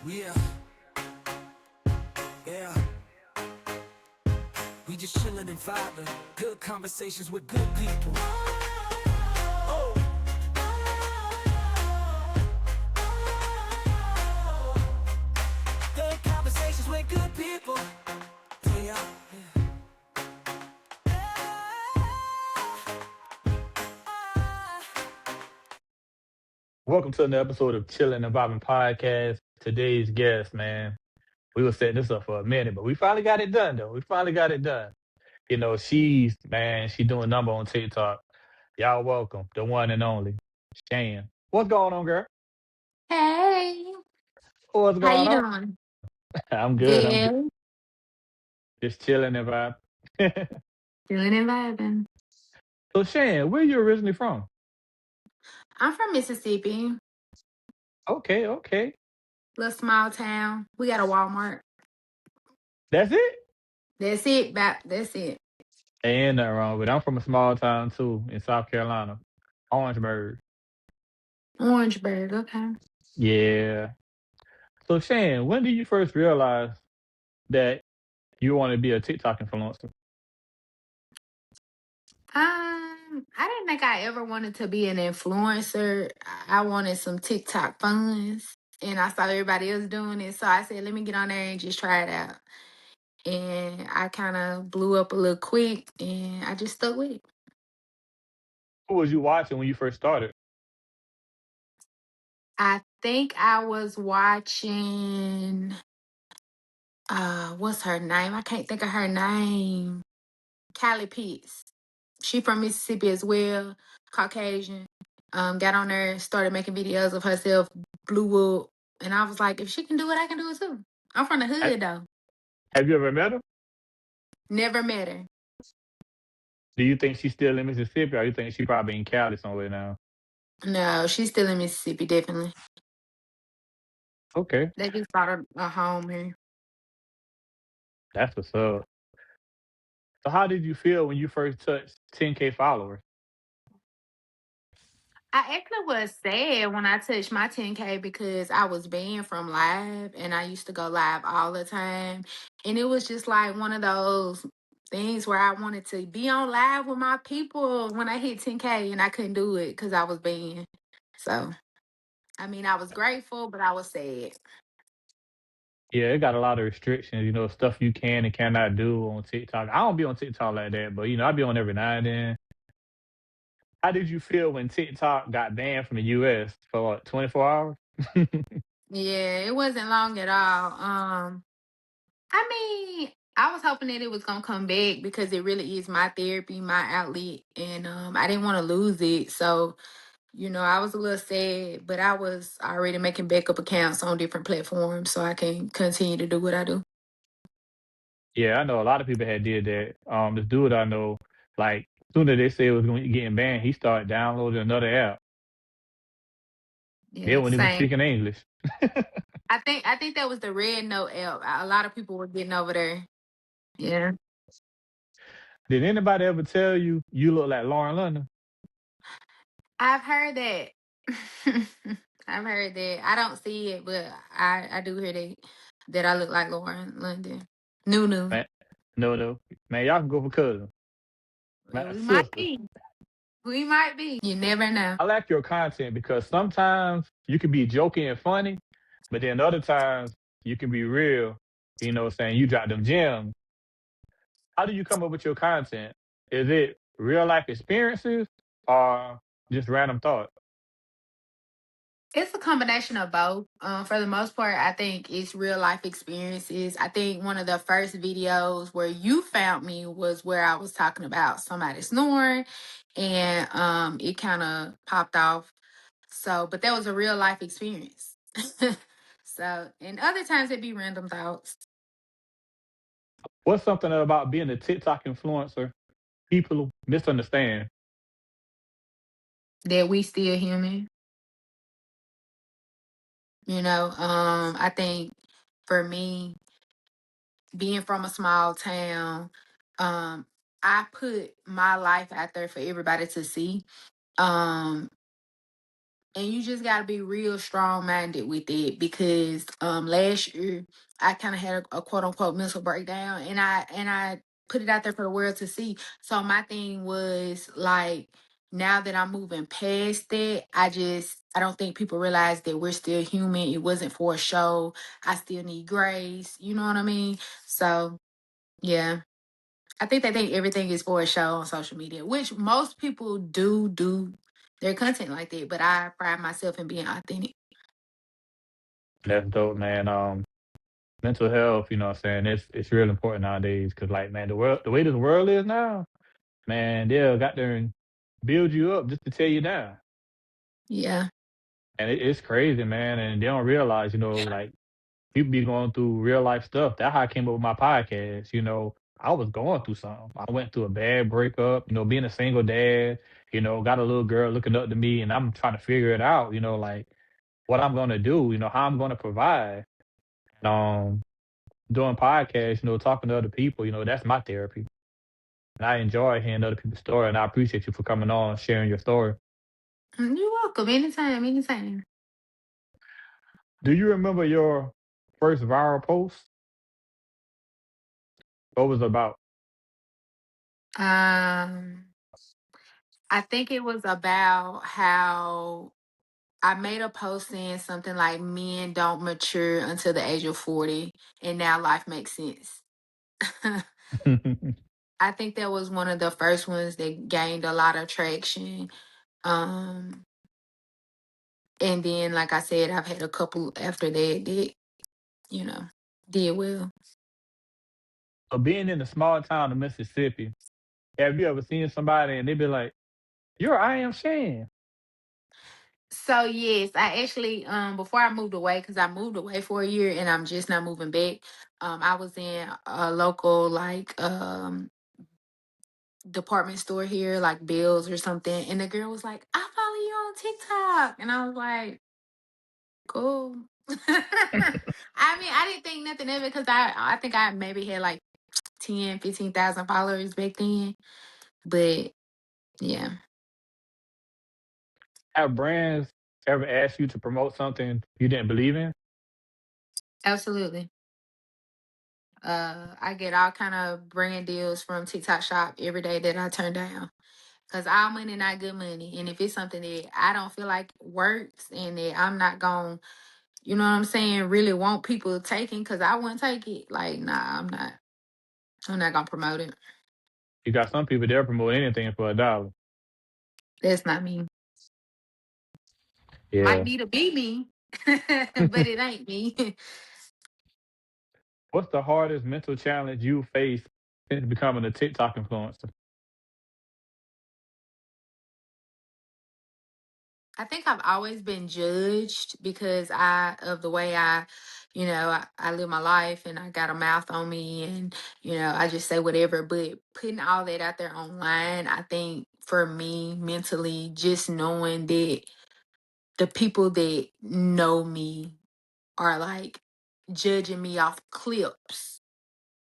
Yeah, yeah. We just chillin' and vibing. Good conversations with good people. Oh, good conversations with good people. Yeah. Welcome to another episode of Chilling and Vibing Podcast. Today's guest, man, we were setting this up for a minute, but we finally got it done, though. We finally got it done. She doing number on TikTok. Y'all welcome, the one and only Shan. What's going on, girl? Hey, What's how going you on? doing? I'm good. I'm good. Good, Just chilling and vibe. feeling and vibing. So, Shan, where you originally from? I'm from Mississippi, Okay, okay. little small town. We got a Walmart. That's it? That's it. That's it. Ain't nothing wrong with it. I'm from a small town, too, in South Carolina. Orangeburg. Orangeburg. Okay. Yeah. So, Shan, when did you first realize that you want to be a TikTok influencer? I didn't think I ever wanted to be an influencer. I wanted some TikTok funds, and I saw everybody else doing it, so I said, "Let me get on there and just try it out." And I kind of blew up a little quick, and I just stuck with it. Who was you watching when you first started? I think I was watching what's her name? I can't think of her name. Callie Pitts. She from Mississippi as well, Caucasian. Got on there, started making videos of herself, blew up, and I was like, if she can do it, I can do it too. I'm from the Ha- hood though. Have you ever met her? Never met her. Do you think she's still in Mississippi, or you think she probably in Cali somewhere now? No, she's still in Mississippi, definitely. Okay, They just bought her a home here. that's what's up. So, how did you feel when you first touched 10K followers? I actually was sad when I touched my 10K because I was banned from live and I used to go live all the time. And it was just like one of those things where I wanted to be on live with my people when I hit 10K and I couldn't do it because I was banned. So, I mean, I was grateful, but I was sad. Yeah, it got a lot of restrictions, stuff you can and cannot do on TikTok. I don't be on TikTok like that, but I be on every now and then. How did you feel when TikTok got banned from the US for what, 24 hours? Yeah, it wasn't long at all. I mean, I was hoping that it was gonna come back because it really is my therapy, my outlet, and I didn't want to lose it. So, I was a little sad, but I was already making backup accounts on different platforms so I can continue to do what I do. Yeah, I know a lot of people had did that. This dude I know, like, soon as they said it was going to getting banned, he started downloading another app. They Yeah, weren't even same. speaking English. I think that was the Red Note app. A lot of people were getting over there. Yeah. Did anybody ever tell you you look like Lauren London? I've heard that. I've heard that. I don't see it, but I do hear that I look like Lauren London. Nunu. Man, no, no. Man, y'all can go for cousins. Well, Man, we might sisters. be. We might be. You never know. I like your content because sometimes you can be joking and funny, but then other times you can be real, saying you drop them gems. How do you come up with your content? Is it real life experiences or just random thoughts? It's a combination of both. For the most part, I think it's real life experiences. I think one of the first videos where you found me was where I was talking about somebody snoring, and it kind of popped off. So, but that was a real life experience. So, and other times it'd be random thoughts What's something about being a TikTok influencer people misunderstand? that we still human. I think for me, being from a small town, um, I put my life out there for everybody to see. Um, and you just got to be real strong minded with it, because last year I kind of had a quote unquote mental breakdown, and I put it out there for the world to see. So my thing was like, now that I'm moving past that, I don't think people realize that we're still human. It wasn't for a show. I still need grace, you know what I mean? So yeah, I think they think everything is for a show on social media, which most people do their content like that. But I pride myself in being authentic. That's dope, man. Mental health, you know what I'm saying? It's real important nowadays because, like, man, the way this world is now, man, they'll got there and build you up just to tear you down. Yeah, And it's crazy, man. And they don't realize, like, people be going through real life stuff. That's how I came up with my podcast. I was going through something. I went through a bad breakup, being a single dad, got a little girl looking up to me, and I'm trying to figure it out, like what I'm gonna do, how I'm gonna provide. Um, Doing podcasts, talking to other people, that's my therapy. And I enjoy hearing other people's story, and I appreciate you for coming on and sharing your story. you're welcome. Anytime, anytime. Do you remember your first viral post? What was it about? Um, I think it was about how I made a post saying something like men don't mature until the age of 40, and now life makes sense. I think that was one of the first ones that gained a lot of traction. Um, and then, like I said, I've had a couple after that, you know, did well. So being in a small town of Mississippi, have you ever seen somebody and they be like, "You're I am Shan." So yes, I actually before I moved away, because I moved away for a year and I'm just not moving back. I was in a local like department store here, like Bills or something, and the girl was like, "I follow you on TikTok," and I was like, "Cool." I mean, I didn't think nothing of it because I think I maybe had like 10, 15,000 followers back then, but yeah, Have brands ever asked you to promote something you didn't believe in? absolutely. I get all kind of brand deals from TikTok Shop every day that I turn down. Cause all money not good money. And if it's something that I don't feel like works and that I'm not going, you know what I'm saying, really want people taking, cause I wouldn't take it. Like, nah, I'm not. I'm not gonna promote it. You got some people they'll promote anything for $1. That's not me. Might Yeah. need to be me, but it ain't me. What's the hardest mental challenge you faced since becoming a TikTok influencer? I think I've always been judged because of the way I live my life, and I got a mouth on me, and I just say whatever. But putting all that out there online, I think for me mentally, just knowing that the people that know me are like judging me off clips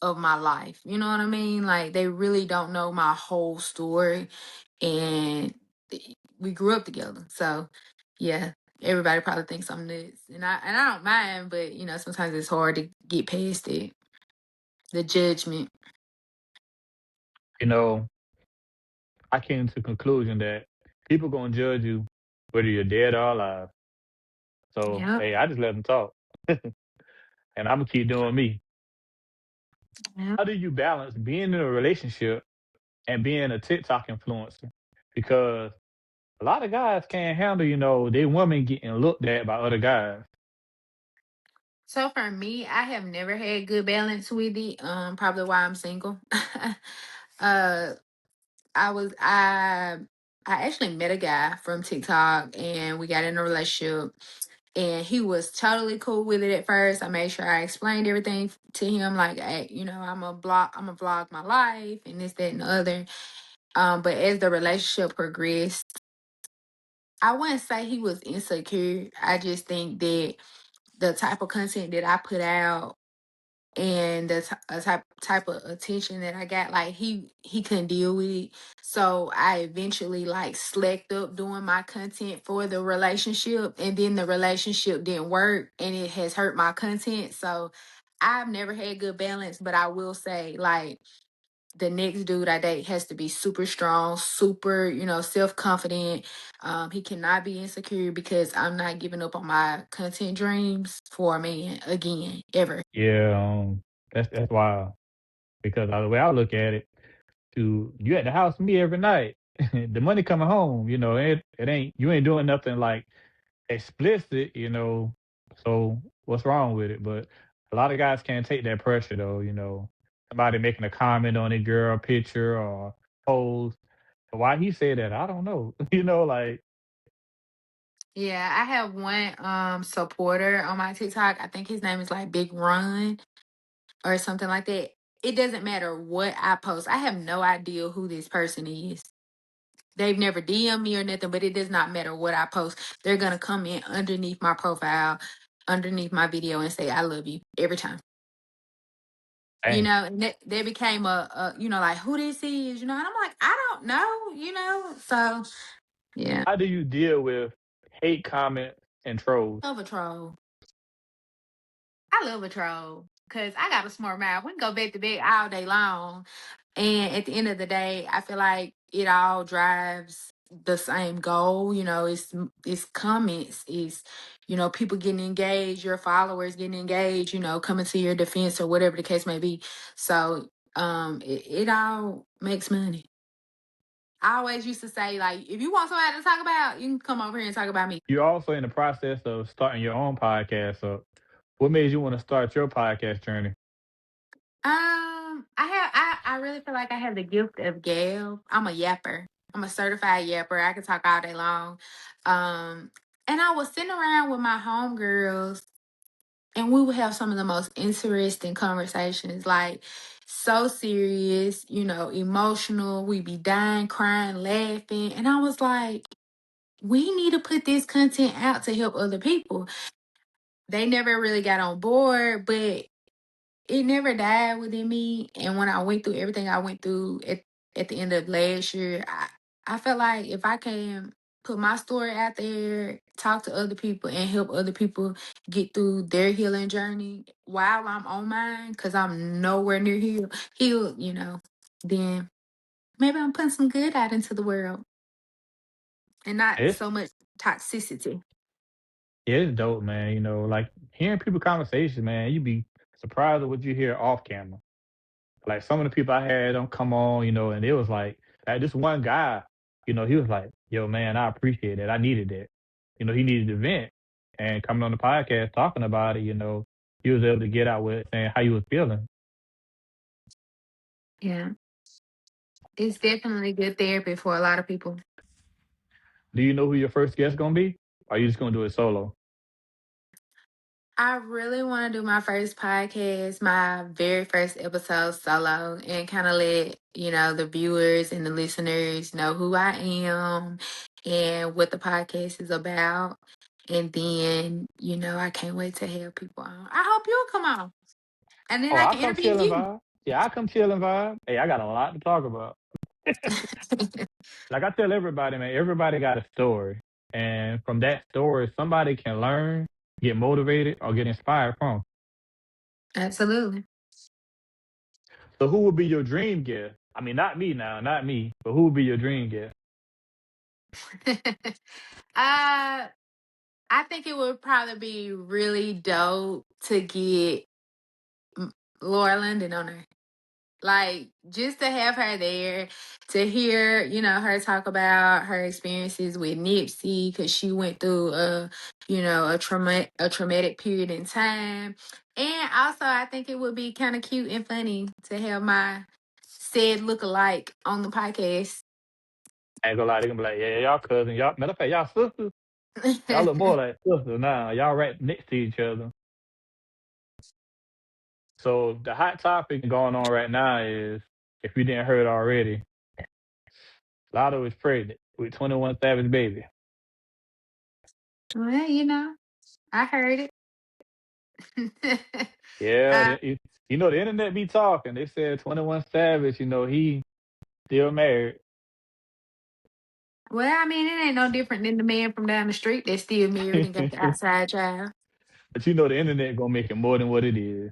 of my life. You know what I mean? Like they really don't know my whole story, and we grew up together. So yeah, everybody probably thinks I'm nuts, and I don't mind, but sometimes it's hard to get past it, the judgment. You know, I came to the conclusion that people gonna judge you whether you're dead or alive. So Yep. hey, I just let them talk, and I'm gonna keep doing me. Yep. How do you balance being in a relationship and being a TikTok influencer? Because a lot of guys can't handle, their women getting looked at by other guys. So for me, I have never had good balance with it. Probably why I'm single. uh, I actually met a guy from TikTok, and we got in a relationship, and he was totally cool with it at first. I made sure I explained everything to him, like, hey, I'm a vlog my life and this, that, and the other. But as the relationship progressed, I wouldn't say he was insecure. I just think that the type of content that I put out, and the type of attention that I got, like he couldn't deal with it. So I eventually like slacked up doing my content for the relationship, and then the relationship didn't work, and it has hurt my content. So I've never had good balance, but I will say like the next dude I date has to be super strong, super, self confident. He cannot be insecure because I'm not giving up on my content dreams for a man again, ever. Yeah, that's wild. Because the way I look at it, to you at the house with me every night, the money coming home. It ain't you ain't doing nothing like explicit. So what's wrong with it? But a lot of guys can't take that pressure though. Somebody making a comment on a girl picture or post. Why he said that, I don't know. Like Yeah, I have one supporter on my TikTok. I think his name is like Big Run or something like that. It doesn't matter what I post. I have no idea who this person is. They've never DM me or nothing, but it does not matter what I post. They're gonna come in underneath my profile, underneath my video, and say "I love you" every time. dang, And they became like who this is, and I'm like, I don't know. So yeah, how do you deal with hate comments and trolls? love a troll. I love a troll because I got a smart mouth. We can go back to back all day long. And at the end of the day, I feel like it all drives the same goal. It's comments, it's, people getting engaged, your followers getting engaged, coming to your defense or whatever the case may be. So it all makes money. I always used to say, like, if you want somebody to talk about, you can come over here and talk about me. You're also in the process of starting your own podcast. So what made you want to start your podcast journey? I really feel like I have the gift of gab. I'm a yapper. I'm a certified yapper. I can talk all day long. Um, and I was sitting around with my homegirls, and we would have some of the most interesting conversations, like so serious, emotional. We be dying, crying, laughing, and I was like, we need to put this content out to help other people. They never really got on board, but it never died within me. And when I went through everything I went through at the end of last year, I felt like if I can put my story out there, talk to other people, and help other people get through their healing journey while I'm on mine, because I'm nowhere near healed, then maybe I'm putting some good out into the world and not It's so much toxicity. Yeah, it's dope, man. Like hearing people conversations, man, you be surprised at what you hear off camera. Like some of the people I had don't come on, and it was like this one guy, he was like, yo, man, I appreciate it. I needed that. He needed to vent. And coming on the podcast talking about it, he was able to get out with saying how he was feeling. Yeah. It's definitely good therapy for a lot of people. Do you know who your first guest gonna be? Or are you just gonna do it solo? I really want to do my first podcast, my very first episode solo, and kind of let, the viewers and the listeners know who I am and what the podcast is about. And then, I can't wait to have people on. I hope you'll come on. And then Oh, I I'll can come interview chill and you. vibe. Yeah, I'll come chill and vibe. Hey, I got a lot to talk about. Like I tell everybody, man, everybody got a story. And from that story, somebody can learn, get motivated, or get inspired from. Absolutely. So who would be your dream guest? I mean, not me now, not me, but who would be your dream guest? I think it would probably be really dope to get Laura London on there. Like just to have her there to hear, her talk about her experiences with Nipsey, because she went through a traumatic period in time. And also I think it would be kind of cute and funny to have my said look-alike on the podcast. I ain't gonna lie, they gonna be like, yeah, y'all cousins, y'all. Matter of fact, y'all sisters. Y'all look more like sisters now. Y'all right next to each other. So the hot topic going on right now is, if you didn't hear it already, Lotto is pregnant with 21 Savage baby. Well, I heard it. Yeah, uh, the internet be talking. They said 21 Savage, he still married. well, I mean, it ain't no different than the man from down the street that's still married and got the outside child. But the internet gonna make it more than what it is.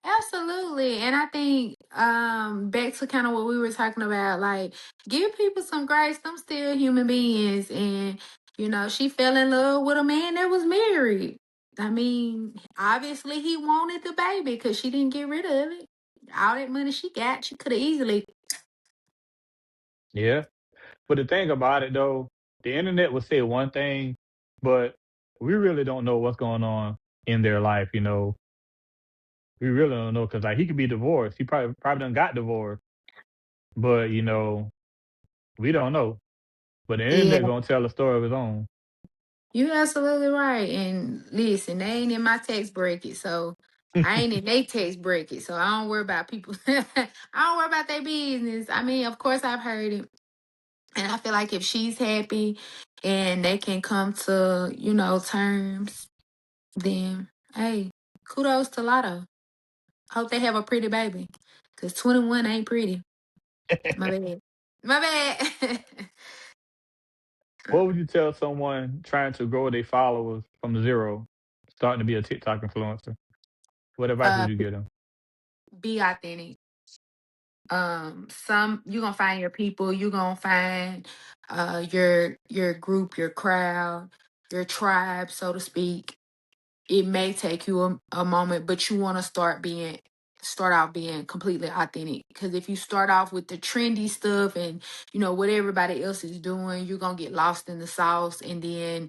Absolutely. And I think back to kind of what we were talking about, like give people some grace. Them still human beings. And, she fell in love with a man that was married. I mean, obviously he wanted the baby because she didn't get rid of it. All that money she got, she could have easily. Yeah. But the thing about it though, the internet will say one thing, but we really don't know what's going on in their life. We really don't know because like he could be divorced. He probably done got divorced, but we don't know. But the Yeah, internet gonna tell a story of his own. you absolutely right. And listen, they ain't in my tax bracket, so I ain't in their tax bracket, so I don't worry about people. I don't worry about their business. I mean, of course I've heard it. And I feel like if she's happy and they can come to, terms, then hey, kudos to Lotto. Hope they have a pretty baby. Cause 21 ain't pretty. My bad. My bad. What would you tell someone trying to grow their followers from zero, starting to be a TikTok influencer? What advice would uh you give them? be authentic. Some you're gonna find your people, you're gonna find your group, your crowd, your tribe, so to speak. It may take you a moment, but you want to start out being completely authentic. Because if you start off with the trendy stuff and what everybody else is doing, you're gonna get lost in the sauce, and then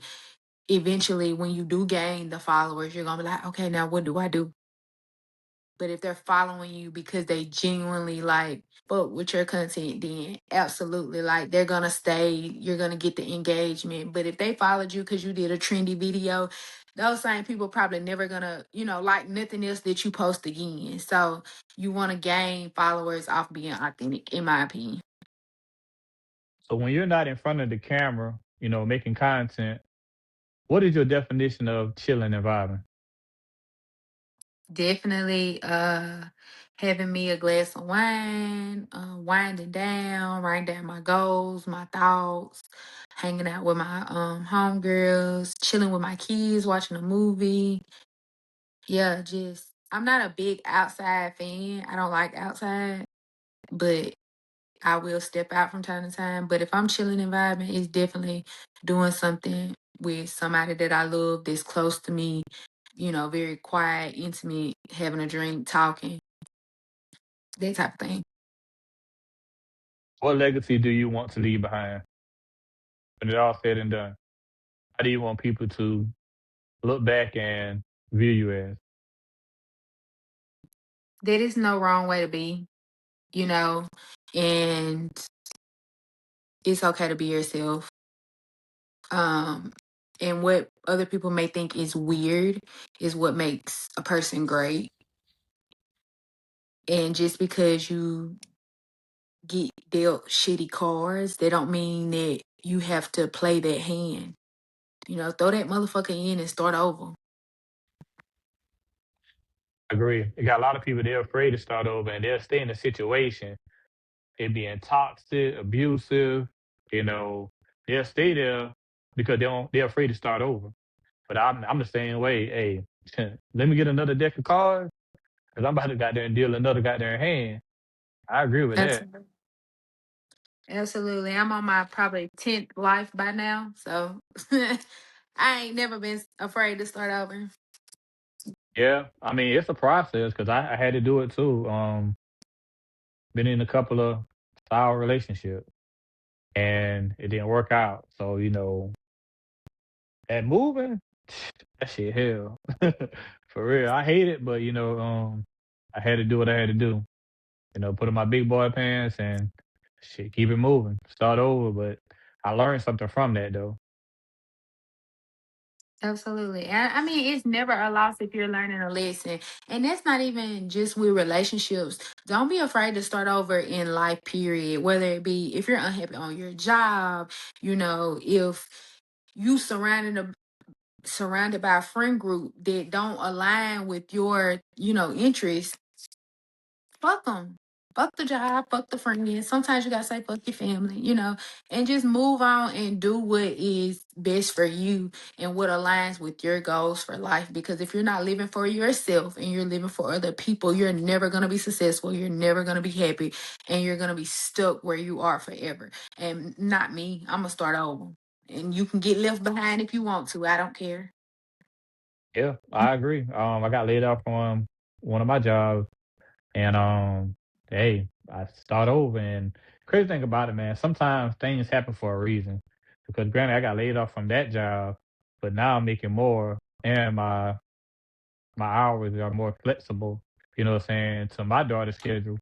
eventually, when you do gain the followers, you're gonna be like, okay, now what do I do? But if they're following you because they genuinely like fuck with your content, then absolutely, like they're gonna stay. You're gonna get the engagement. But if they followed you because you did a trendy video, those same people probably never gonna, like nothing else that you post again. So you want to gain followers off being authentic, in my opinion. So when you're not in front of the camera, making content, what is your definition of chilling and vibing? Definitely having me a glass of wine, winding down, writing down my goals, my thoughts, hanging out with my homegirls, chilling with my kids, watching a movie. Yeah, just I'm not a big outside fan. I don't like outside, but I will step out from time to time. But if I'm chilling and vibing, it's definitely doing something with somebody that I love that's close to me, very quiet, intimate, having a drink, talking, that type of thing. What legacy do you want to leave behind when it's all said and done? How do you want people to look back and view you as? There is no wrong way to be, you know, and it's okay to be yourself. Um, and what other people may think is weird is what makes a person great. And just because you get dealt shitty cards, they don't mean that you have to play that hand. Throw that motherfucker in and start over. Agree. You got a lot of people, they're afraid to start over and they'll stay in a situation, it being toxic, abusive, you know, they'll stay there because they're afraid to start over. But I'm the same way. Hey, let me get another deck of cards because I'm about to got there and deal another goddamn hand. I agree with that. Absolutely. Absolutely. I'm on my probably 10th life by now. So I ain't never been afraid to start over. Yeah, I mean it's a process because I had to do it too. Been in a couple of sour relationships and it didn't work out. So and moving, that shit hell. For real. I hate it, but I had to do what I had to do. Put on my big boy pants and shit, keep it moving. Start over. But I learned something from that though. Absolutely. I mean, it's never a loss if you're learning a lesson. And that's not even just with relationships. Don't be afraid to start over in life, period. Whether it be if you're unhappy on your job, if you surrounded surrounded by a friend group that don't align with your, interests, fuck them. Fuck the job, fuck the friends. Sometimes you gotta say fuck your family, and just move on and do what is best for you and what aligns with your goals for life. Because if you're not living for yourself and you're living for other people, you're never gonna be successful. You're never gonna be happy, and you're gonna be stuck where you are forever. And not me. I'm gonna start over. And you can get left behind if you want to. I don't care. Yeah, I agree. I got laid off from one of my jobs, and hey, I start over. And crazy thing about it, man, sometimes things happen for a reason. Because granted, I got laid off from that job, but now I'm making more, and my hours are more flexible. You know what I'm saying, to my daughter's schedule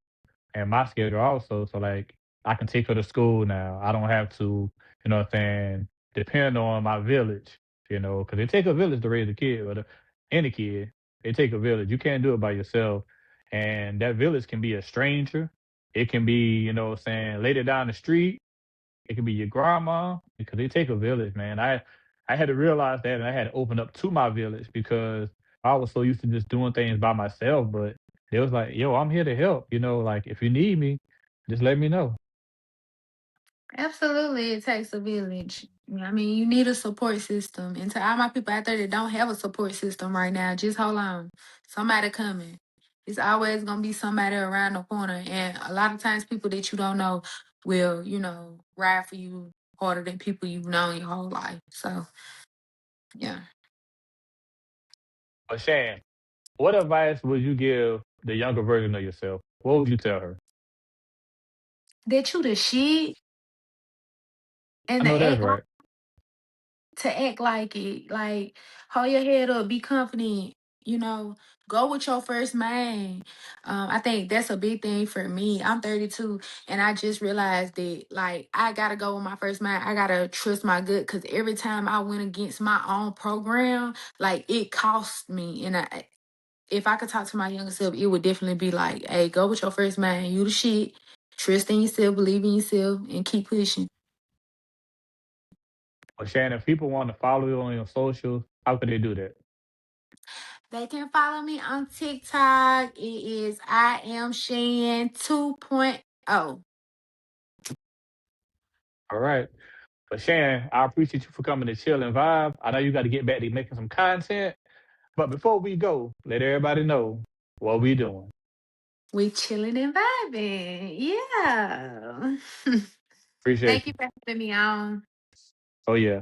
and my schedule also. So like I can take her to school now. I don't have to, you know what I'm saying, depend on my village, because it take a village to raise a kid, or any kid. It take a village. You can't do it by yourself. And that village can be a stranger. It can be, what I'm saying, later down the street. It could be your grandma, because they take a village, man. I had to realize that, and I had to open up to my village, because I was so used to just doing things by myself. But it was like, yo, I'm here to help. Like if you need me, just let me know. Absolutely, it takes a village. I mean, you need a support system. And to all my people out there that don't have a support system right now, just hold on. Somebody coming. It's always gonna be somebody around the corner. And a lot of times people that you don't know will, ride for you harder than people you've known your whole life. So yeah. But Shan, what advice would you give the younger version of yourself? What would you tell her? That you the shit I and know the that's act right. to act like it. Like, hold your head up, be confident, go with your first mind. I think that's a big thing for me. I'm 32, and I just realized that, like, I gotta go with my first mind. I gotta trust my gut, because every time I went against my own program, like, it cost me. And if I could talk to my younger self, it would definitely be like, hey, go with your first mind. You the shit. Trust in yourself, believe in yourself, and keep pushing. But Shan, if people want to follow you on your socials, how could they do that? They can follow me on TikTok. It is I am Shan 2.0. All right. But Shan, I appreciate you for coming to chill and vibe. I know you got to get back to making some content. But before we go, let everybody know what we doing. We chilling and vibing. Yeah. Appreciate Thank you you. for having me on. Oh yeah.